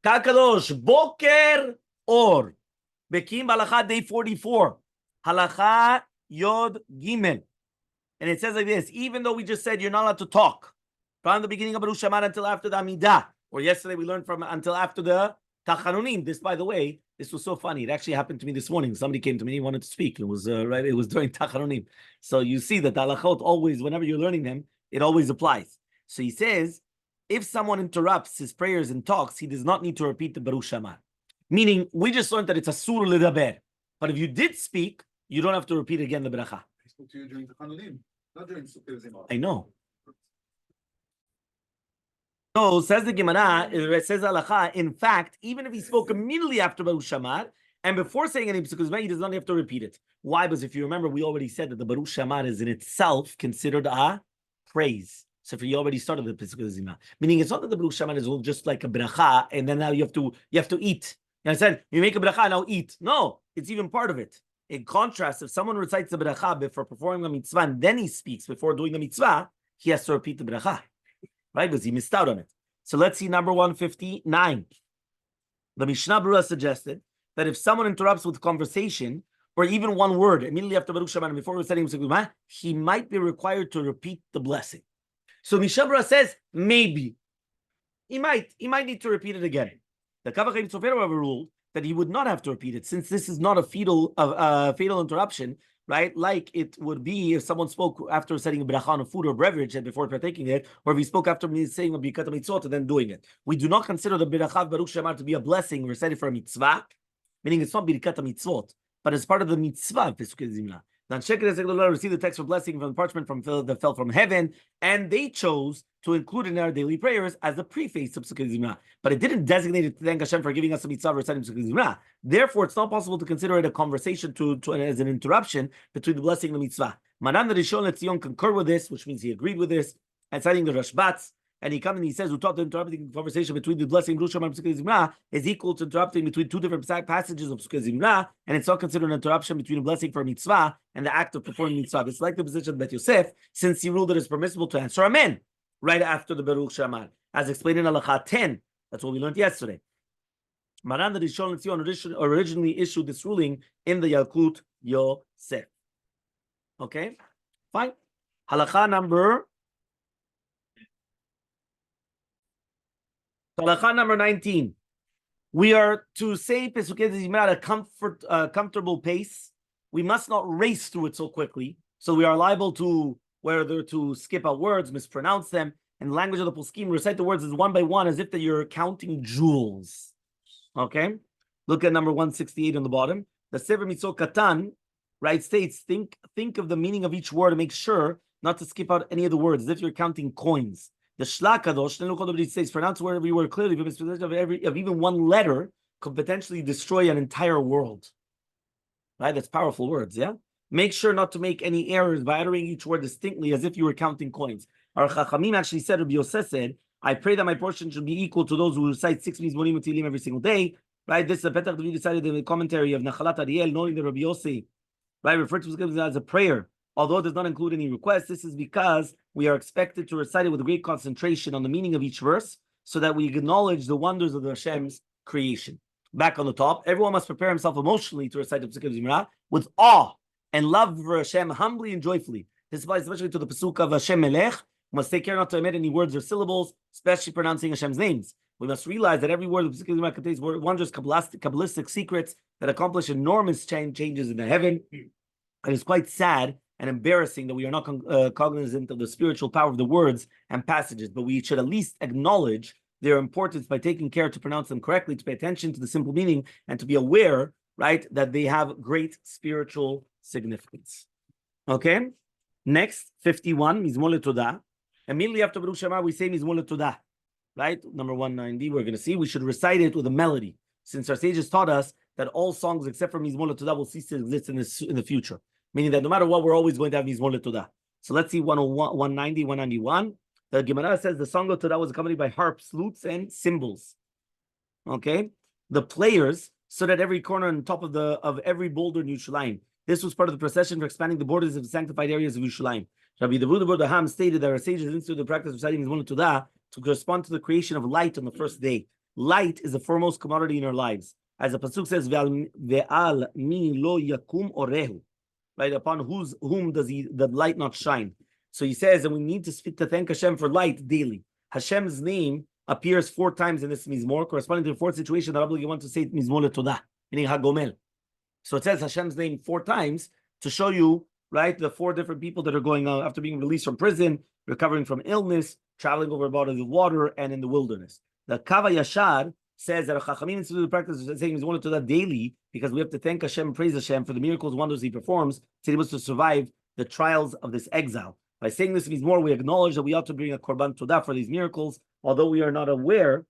Kakadosh, Boker Or. Bekiim Bahalacha, day 44. Halacha Yod Gimel. And it says like this, even though we just said you're not allowed to talk from the beginning of Baruch Sheamar until after the Amidah, or yesterday we learned from until after the Tachanunim. This, by the way, this was so funny. It actually happened to me this morning. Somebody came to me, he wanted to speak. It was right. It was during Tachanunim. So you see that the halachot always, whenever you're learning them, it always applies. So he says, if someone interrupts his prayers and talks, he does not need to repeat the Baruch Sheamar. Meaning, we just learned that it's asur ledaber. But if you did speak, you don't have to repeat again the bracha. I spoke to you during Tachanunim, not during Surfside. I know. So says the Gemara, it says halacha. In fact, even if he spoke immediately after Baruch Sheamar and before saying any psukim, he does not have to repeat it. Why? Because if you remember, we already said that the Baruch Sheamar is in itself considered a praise. So if you already started the psukim, meaning it's not that the Baruch Sheamar is just like a bracha, and then now you have to eat. You understand? You make a bracha, now eat. No, it's even part of it. In contrast, if someone recites the bracha before performing a mitzvah and then he speaks before doing the mitzvah, he has to repeat the bracha. Right? Because he missed out on it. So let's see number 159. The Mishnah Berurah suggested that if someone interrupts with conversation or even one word immediately after Baruch Sheamar and before reciting Mitzvah, he might be required to repeat the blessing. So Mishnah Berurah says maybe he might need to repeat it again. The Kaf HaChaim Sofer ruled that he would not have to repeat it since this is not a fatal interruption. Right, like it would be if someone spoke after setting a bracha on a food or beverage and before partaking it, or if he spoke after saying a birkat mitzvot and then doing it. We do not consider the bracha Baruch Sheamar to be a blessing recited for a mitzvah, meaning it's not birkat mitzvot, but as part of the mitzvah of Pesukei Zimna. Then Sheker received the text for blessing from the parchment that fell from heaven, and they chose to include it in our daily prayers as a preface to Pesukei Zimna. But it didn't designate it to thank Hashem for giving us a mitzvah reciting Pesukei Zimna. Therefore, it's not possible to consider it a conversation as an interruption between the blessing and the mitzvah. Maran the Rishon LeZion concurred with this, which means he agreed with this, and citing the Rashbatz. And he comes and he says, who taught the interrupting conversation between the blessing Baruch Sheamar and Pesukei Zimna is equal to interrupting between two different passages of Pesukei Zimna, and it's not considered an interruption between a blessing for a mitzvah and the act of performing mitzvah. It's like the position of Bet Yosef, since he ruled that it's permissible to answer Amen right after the Baruch Sheamar, as explained in Halacha 10. That's what we learned yesterday. Maran the Rishon LeZion originally issued this ruling in the Yalkut Yosef. Okay, fine. Halacha number 19. We are to say Pesukei Zimra at a comfortable pace. We must not race through it so quickly. So we are liable to whether to skip out words, mispronounce them, and the language of the poskim, recite the words as one by one, as if that you're counting jewels. Okay? Look at number 168 on the bottom. The Sefer Mitzvot Katan, right, states, think of the meaning of each word and make sure not to skip out any of the words, as if you're counting coins. The Shlach Kadosh says, pronounce every word clearly, of even one letter could potentially destroy an entire world. Right? That's powerful words, yeah? Make sure not to make any errors by uttering each word distinctly as if you were counting coins. Our Chachamim actually said, Rabbi Yosef said, I pray that my portion should be equal to those who recite 6 Mizmorim and Tehillim every single day. Right? This is a Petach David decided in the commentary of Nachalat Ariel, knowing that Rabbi Yosef, right, referred to it as a prayer. Although it does not include any requests, this is because we are expected to recite it with great concentration on the meaning of each verse so that we acknowledge the wonders of the Hashem's creation. Back on the top, everyone must prepare himself emotionally to recite the Pesukei Zimra with awe and love for Hashem humbly and joyfully. This applies especially to the Pesuk of Hashem Melech. We must take care not to omit any words or syllables, especially pronouncing Hashem's names. We must realize that every word of the Pesukei Zimra contains wondrous Kabbalistic secrets that accomplish enormous changes in the heaven. And it's quite sad and embarrassing that we are not cognizant of the spiritual power of the words and passages, but we should at least acknowledge their importance by taking care to pronounce them correctly, to pay attention to the simple meaning, and to be aware, right, that they have great spiritual significance. Okay? Next, 51, Mizmor Letoda. Immediately after Baruch Sheamar, we say Mizmor Letoda. Right? Number 190, we're going to see. We should recite it with a melody, since our sages taught us that all songs except for Mizmor Letoda will cease to exist in the future. Meaning that no matter what, we're always going to have Mizmor Letoda. So let's see 101, 190, 191. The Gemara says the song of Todah was accompanied by harps, lutes, and cymbals. Okay? The players stood at every corner and top of every boulder in Yerushalayim. This was part of the procession for expanding the borders of the sanctified areas of Yerushalayim. Rabbi Daham stated that our sages instituted the practice of reciting Mizmor Letoda to correspond to the creation of light on the first day. Light is the foremost commodity in our lives. As the pasuk says, "Ve'al mi lo yakum orehu," right? Upon whom does the light not shine? So he says, and we need to speak to thank Hashem for light daily. Hashem's name appears 4 times in this Mizmor, corresponding to the 4th situation that Rabbi wants to say Mizmor Letoda, meaning Hagomel. So it says Hashem's name 4 times to show you, right, the 4 different people that are going after being released from prison, recovering from illness, traveling over bodies of water, and in the wilderness. The Kava Yashar says that Chachamim needs to do the practice of saying Mizmor Letoda daily because we have to thank Hashem and praise Hashem for the miracles, wonders He performs to able to survive the trials of this exile. By saying this Mizmor, we acknowledge that we ought to bring a Korban Todah for these miracles, although we are not aware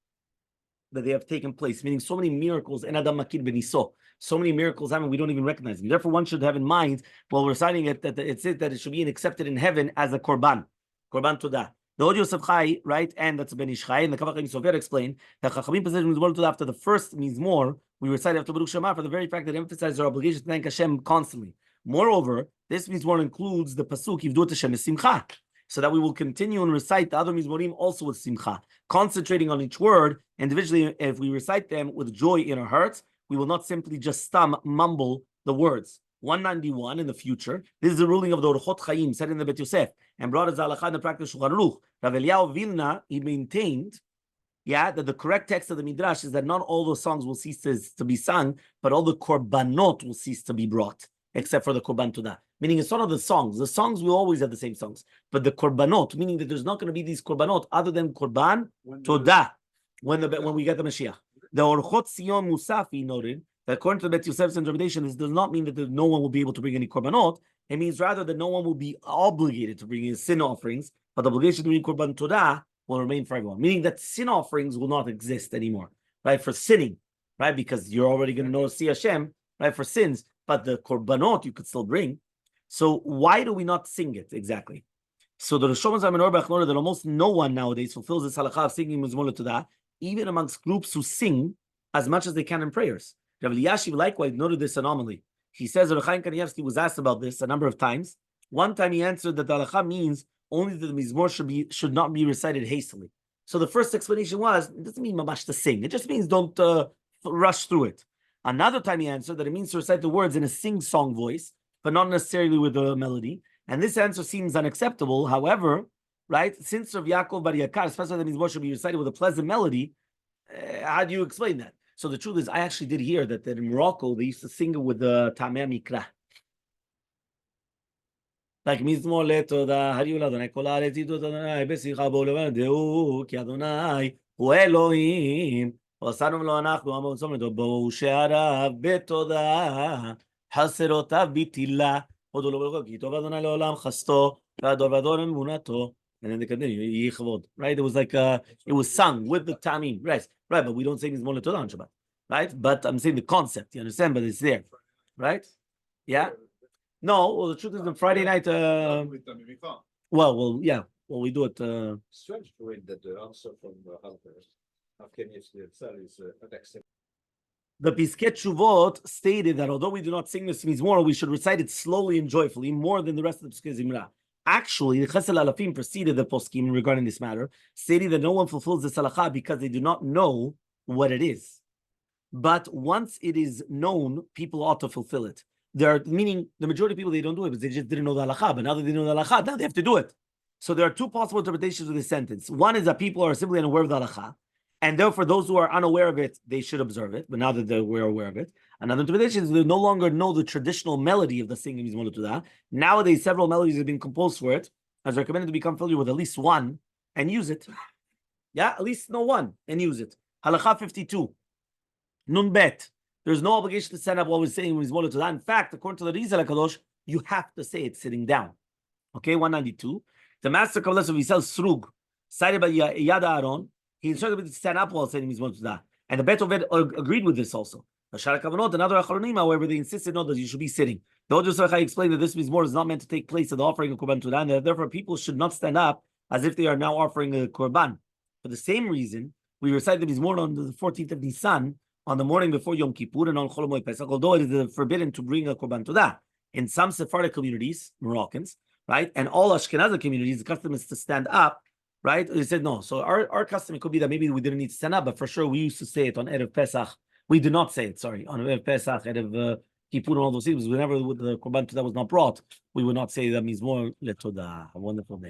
that they have taken place, meaning so many miracles in Adam Makir Beniso, so many miracles happen we don't even recognize them. Therefore, one should have in mind while reciting it that it should be accepted in heaven as a Korban Todah. The Od Yosef Chai, right, and that's Ben Ish Chai, and the Kavach Sofer explain that Chachamim possession Mizmor Todah after the first Mizmor, we recite after Baruch Sheamar for the very fact that it emphasizes our obligation to thank Hashem constantly. Moreover, this Mizmor includes the pasuk Yivdu Hashem is Simcha, so that we will continue and recite the other Mizmorim also with Simcha, concentrating on each word individually. If we recite them with joy in our hearts, we will not simply just mumble the words. 191 in the future. This is the ruling of the Orchot Chaim said in the Bet Yosef and brought as Halacha in the practice Shulchan Aruch. Rav Eliyahu Vilna, he maintained, that the correct text of the Midrash is that not all the songs will cease to be sung, but all the korbanot will cease to be brought, except for the Korban Todah. Meaning it's not of the songs. The songs will always have the same songs. But the korbanot, meaning that there's not going to be these korbanot other than Korban Todah when we get the Mashiach. The Orchot Sion Musafi noted that according to the Bet Yosef's interpretation, this does not mean that no one will be able to bring any korbanot. It means rather that no one will be obligated to bring in sin offerings, but the obligation to bring Korban Todah will remain for everyone. Meaning that sin offerings will not exist anymore, right? For sinning, right? Because you're already going to see Hashem, right? For sins, but the korbanot you could still bring. So why do we not sing it exactly? So the Rosh Hashanah Menorach noted that almost no one nowadays fulfills this halakha of singing Mizmor Letoda, even amongst groups who sing as much as they can in prayers. Rabbi Yashiv likewise noted this anomaly. He says that Chaim Kanievsky was asked about this a number of times. One time he answered that the halakha means only that the Mizmor should not be recited hastily. So the first explanation was, it doesn't mean mamash to sing. It just means don't rush through it. Another time he answered that it means to recite the words in a sing-song voice, but not necessarily with a melody. And this answer seems unacceptable. However, right, since Rav Yaakov Bar Yakar, especially the Mizmor should be recited with a pleasant melody, how do you explain that? So the truth is, I actually did hear that in Morocco, they used to sing it with the Tameh Mikra. Like Mizmor Letoda, Hariu Ladonai, Kol Haaretz Yiddu Adonai, Besicha Bo Levadeu, Ki Adonai Hu Elohim, V'asanu Lo Anachnu Amo Tzom Leto Bo She'arav Betoda, Haserotav Bitila, Hodu Lo Baruch Ki Tov Adonai Le'olam Chasto, V'ador V'ador Emunato. And then they continue, Yichvod, right? It was like it was sung with the tamim, right? Right, but we don't say Mizmor Letoda on Shabbat, right? But I'm saying the concept, you understand? But it's there, right? Yeah. No, well, the truth is on Friday night. Yeah. Well, we do it. Strange to read that the answer from Halpers, Afghanistan itself is unacceptable. The Piskei Teshuvot stated that although we do not sing this Mizmor, we should recite it slowly and joyfully, more than the rest of the Piskei Zimra. Actually, the Chesed Alafim preceded the poskim regarding this matter, stating that no one fulfills the halakha because they do not know what it is. But once it is known, people ought to fulfill it. Meaning the majority of people, they don't do it because they just didn't know the halakha. But now that they know the halakha, now they have to do it. So there are 2 possible interpretations of this sentence. One is that people are simply unaware of the halakha, and therefore those who are unaware of it, they should observe it. But now that we're aware of it, another interpretation is they no longer know the traditional melody of the singing Mizmor Letoda. Nowadays, several melodies have been composed for it, as recommended to become familiar with at least one and use it. Yeah, at least know one and use it. Halakha 52. Nun bet. There's no obligation to stand up while we're saying Mizmor Letoda. In fact, according to the Rizal HaKadosh, you have to say it sitting down. Okay, 192. The master Kabbalah of Yisrael Srug, cited by Yad Aaron, he instructed me to stand up while saying Mizmor Letoda. And the Bet Oved agreed with this also. Shara Kavanot, another Achronim, however, they insisted no, that you should be sitting. The Od Yosef explained that this Mizmor is not meant to take place at the offering of Korban Todah, and that therefore people should not stand up as if they are now offering a Korban. For the same reason, we recite the Mizmor on the 14th of Nisan, on the morning before Yom Kippur and on Chol Hamoed Pesach, although it is forbidden to bring a Korban Todah. In some Sephardic communities, Moroccans, right, and all Ashkenazi communities, the custom is to stand up right? They said no. So our custom, it could be that maybe we didn't need to stand up, but for sure we used to say it on Erev Pesach. We did not say it, sorry, on Erev Pesach, Erev Kippur, and all those things. Whenever the Korban that was not brought, we would not say the Mizmor Letoda. A wonderful day.